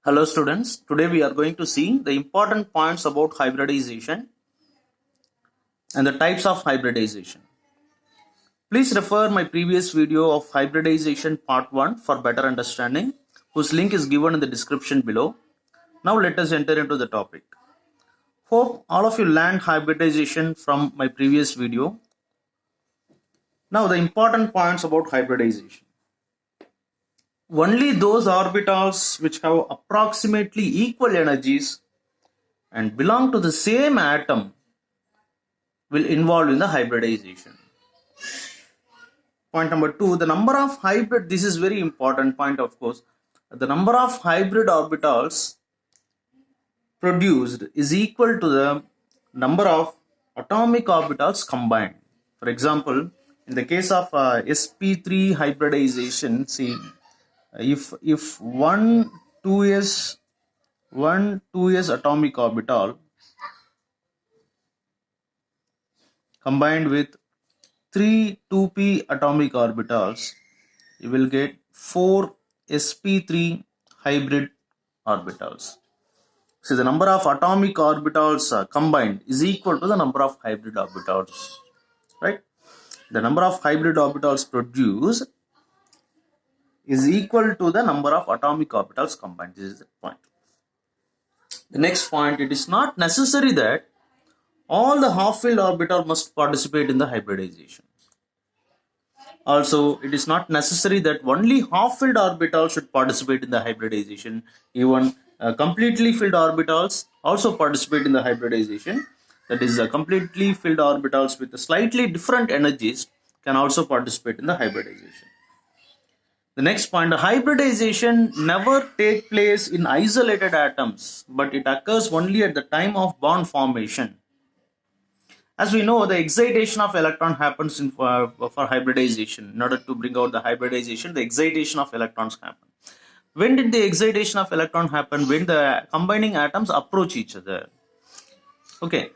Hello students, today we are going to see the important points about hybridization and the types of hybridization. Please refer my previous video of hybridization part 1 for better understanding, whose link is given in the description below. Now let us enter into the topic. Hope all of you learned hybridization from my previous video. Now the important points about hybridization. Only those orbitals which have approximately equal energies and belong to the same atom will involve in the hybridization. Point number 2, the number of hybrid, this is very important point of course, the number of hybrid orbitals produced is equal to the number of atomic orbitals combined. For example, in the case of sp3 hybridization, see, if one 2s atomic orbital combined with 3 2p atomic orbitals, you will get 4 sp3 hybrid orbitals. So the number of atomic orbitals combined is equal to the number of hybrid orbitals, right? The number of hybrid orbitals produced is equal to the number of atomic orbitals combined. This is the point. The next point, it is not necessary that all the half-filled orbitals must participate in the hybridization. Also, it is not necessary that only half-filled orbitals should participate in the hybridization. Even completely filled orbitals also participate in the hybridization. That is, completely filled orbitals with slightly different energies can also participate in the hybridization. The next point, hybridization never takes place in isolated atoms, but it occurs only at the time of bond formation. As we know, the excitation of electron happens for hybridization. In order to bring out the hybridization, the excitation of electrons happen. When did the excitation of electron happen? When the combining atoms approach each other. Okay.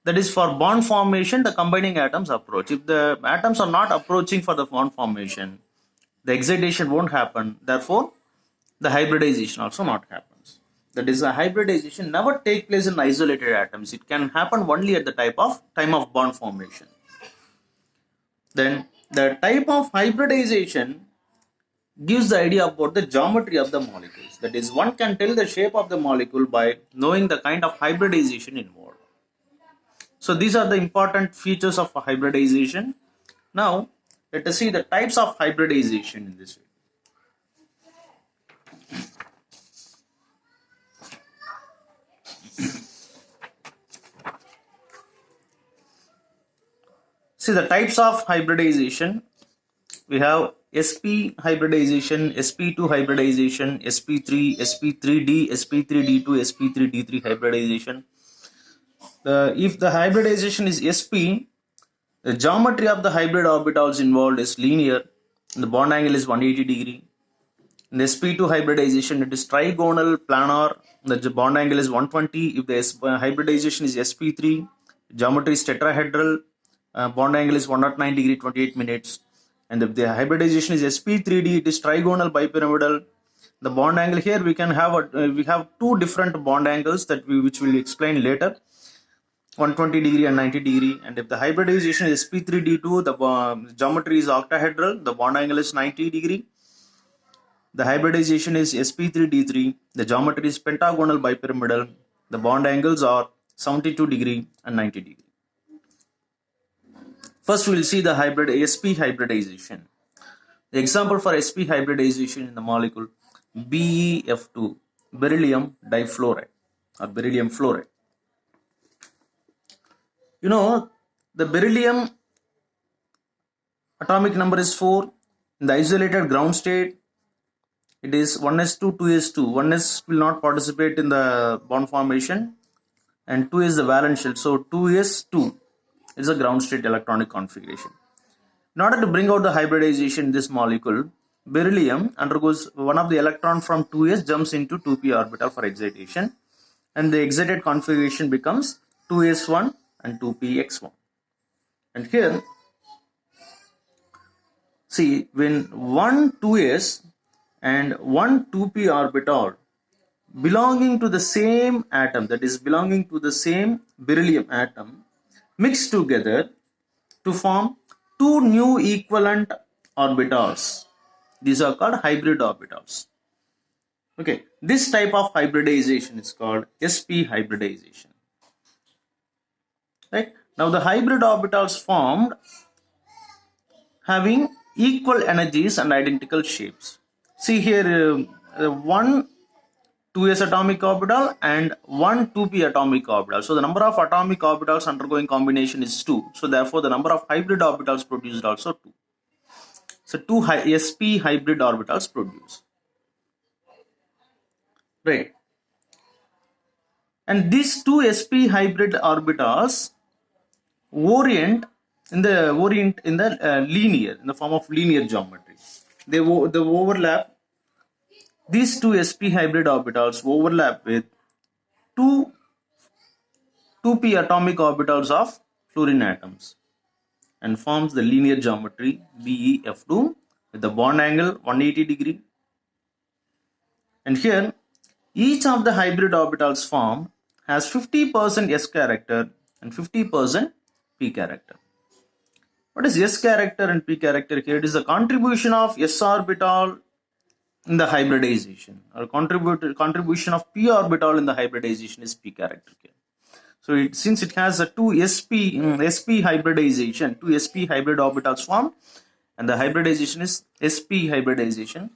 That is, for bond formation, the combining atoms approach. If the atoms are not approaching for the bond formation, the excitation won't happen. Therefore, the hybridization also not happens. That is, a hybridization never takes place in isolated atoms. It can happen only at the time of bond formation. Then the type of hybridization gives the idea about the geometry of the molecules. That is, one can tell the shape of the molecule by knowing the kind of hybridization involved. So these are the important features of hybridization. Now let us see the types of hybridization in this way. See the types of hybridization. We have sp hybridization, sp2 hybridization, sp3, sp3d, sp3d2, sp3d3 hybridization. If the hybridization is sp, the geometry of the hybrid orbitals involved is linear, and the bond angle is 180 degree. In the sp2 hybridization, it is trigonal planar, the bond angle is 120. If the hybridization is sp3, geometry is tetrahedral, bond angle is 109 degree 28 minutes. And if the hybridization is sp3d, it is trigonal bipyramidal. The bond angle here we can have we have two different bond angles which we will explain later, 120 degree and 90 degree. And if the hybridization is sp3d2, the geometry is octahedral, the bond angle is 90 degree. The hybridization is sp3d3, the geometry is pentagonal bipyramidal, the bond angles are 72 degree and 90 degree. First we will see the sp hybridization. The example for sp hybridization in the molecule BeF2, beryllium difluoride or beryllium fluoride. You know, the beryllium atomic number is 4. In the isolated ground state, it is 1s2, 2s2. 1s will not participate in the bond formation, and 2 is the valence shell. So 2s2 is a ground state electronic configuration. In order to bring out the hybridization in this molecule, beryllium undergoes one of the electron from 2s jumps into 2p orbital for excitation, and the excited configuration becomes 2s1 and 2px1. And here, see, when one 2s and one 2p orbital belonging to the same atom, that is belonging to the same beryllium atom, mixed together to form two new equivalent orbitals. These are called hybrid orbitals. Okay, this type of hybridization is called sp hybridization. Right? Now the hybrid orbitals formed having equal energies and identical shapes. See here, one 2s atomic orbital and one 2p atomic orbital. So the number of atomic orbitals undergoing combination is 2. So therefore the number of hybrid orbitals produced also 2. So 2 sp hybrid orbitals produced. Right. And these two sp hybrid orbitals orient in the linear, in the form of linear geometry. They overlap. These two sp hybrid orbitals overlap with two 2p atomic orbitals of fluorine atoms and forms the linear geometry BeF2 with the bond angle 180 degree. And here each of the hybrid orbitals formed has 50% s character and 50% p character. What is s character and p character here? It is the contribution of s orbital in the hybridization, or contribution of p orbital in the hybridization is p character here. So since it has a two sp hybridization, two sp hybrid orbitals formed, and the hybridization is sp hybridization,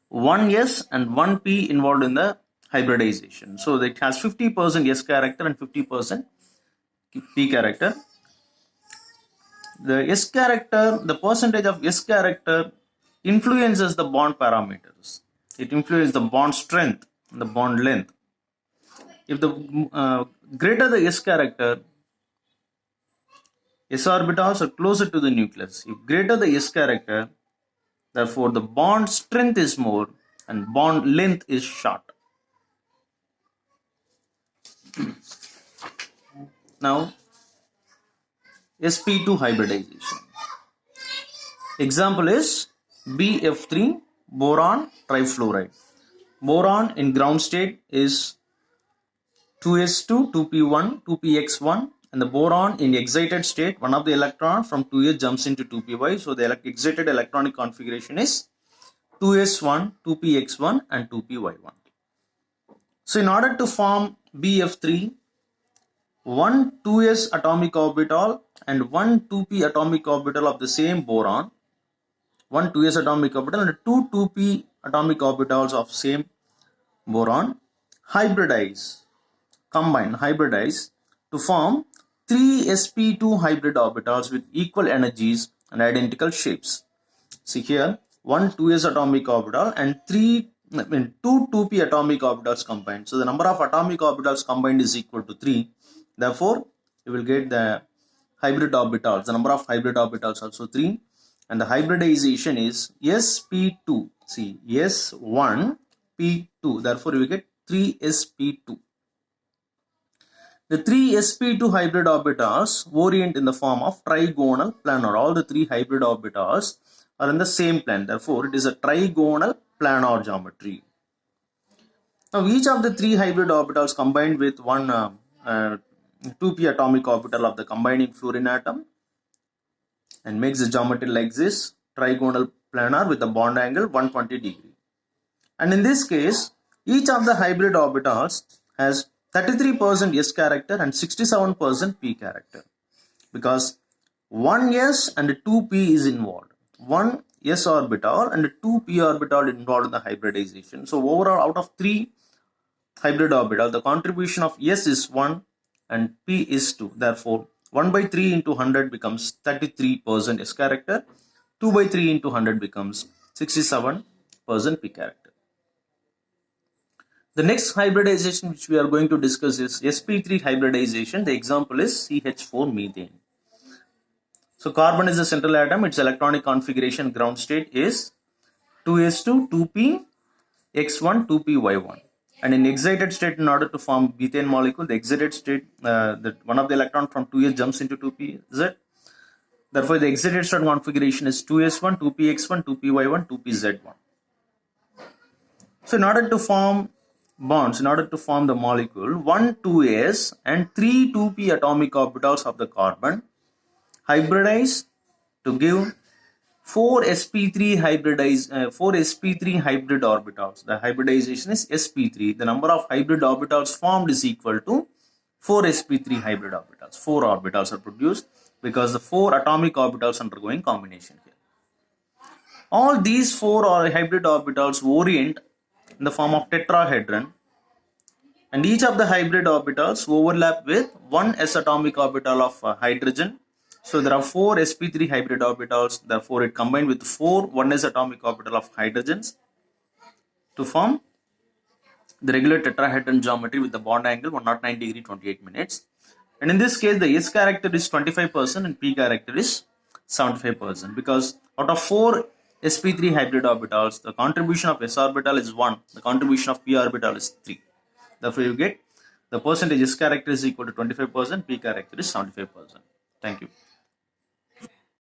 one s and one p involved in the hybridization. So it has 50% s character and 50% p character. The s character, the percentage of s character influences the bond parameters. It influences the bond strength and the bond length. If the greater the s character, s orbitals are closer to the nucleus. If greater the s character, therefore the bond strength is more and bond length is short. Now sp2 hybridization. Example is BF3 boron trifluoride. Boron in ground state is 2s2, 2p1, 2px1, and the boron in excited state, one of the electron from 2s jumps into 2py. So the excited electronic configuration is 2s1, 2px1, and 2py1. So in order to form BF3, one 2s atomic orbital and one 2p atomic orbital of the same boron, one 2s atomic orbital and two 2p atomic orbitals of same boron hybridize to form three sp2 hybrid orbitals with equal energies and identical shapes. See here, one 2s atomic orbital and two 2p atomic orbitals combined. So the number of atomic orbitals combined is equal to 3. Therefore, you will get the hybrid orbitals. The number of hybrid orbitals also 3. And the hybridization is sp2. See, s1 p2. Therefore, you will get 3sp2. The three sp2 hybrid orbitals orient in the form of trigonal planar. All the three hybrid orbitals are in the same plane. Therefore, it is a trigonal planar geometry. Now, each of the three hybrid orbitals combined with one 2p atomic orbital of the combining fluorine atom and makes the geometry like this, trigonal planar with the bond angle 120 degree. And in this case, each of the hybrid orbitals has 33% s character and 67% p character, because one s and 2p is involved. One s orbital and 2p orbital involved in the hybridization. So overall, out of 3 hybrid orbitals, the contribution of s is 1 and p is 2. Therefore, 1 by 3 into 100 becomes 33% s character. 2 by 3 into 100 becomes 67% p character. The next hybridization which we are going to discuss is sp3 hybridization. The example is CH4 methane. So carbon is the central atom. Its electronic configuration ground state is 2s2, 2p, x1, 2p, y1. And in excited state, in order to form methane molecule, the excited state, that one of the electron from 2s jumps into 2pz. Therefore, the excited state configuration is 2s1, 2px1, 2py1, 2pz1. So So in order to form bonds, in order to form the molecule, 1 2s and 3 2p atomic orbitals of the carbon hybridize to give 4 sp3 hybrid orbitals. The hybridization is sp3. The number of hybrid orbitals formed is equal to 4 sp3 hybrid orbitals. 4 orbitals are produced because the 4 atomic orbitals undergoing combination here. All these 4 hybrid orbitals orient in the form of tetrahedron, and each of the hybrid orbitals overlap with one s atomic orbital of hydrogen. So there are 4 sp3 hybrid orbitals, therefore it combined with 4 1s atomic orbital of hydrogens to form the regular tetrahedron geometry with the bond angle 109 degree 28 minutes. And in this case, the S character is 25% and P character is 75%, because out of 4 sp3 hybrid orbitals, the contribution of s orbital is 1, the contribution of p orbital is 3. Therefore, you get the percentage S character is equal to 25%, P character is 75%. Thank you.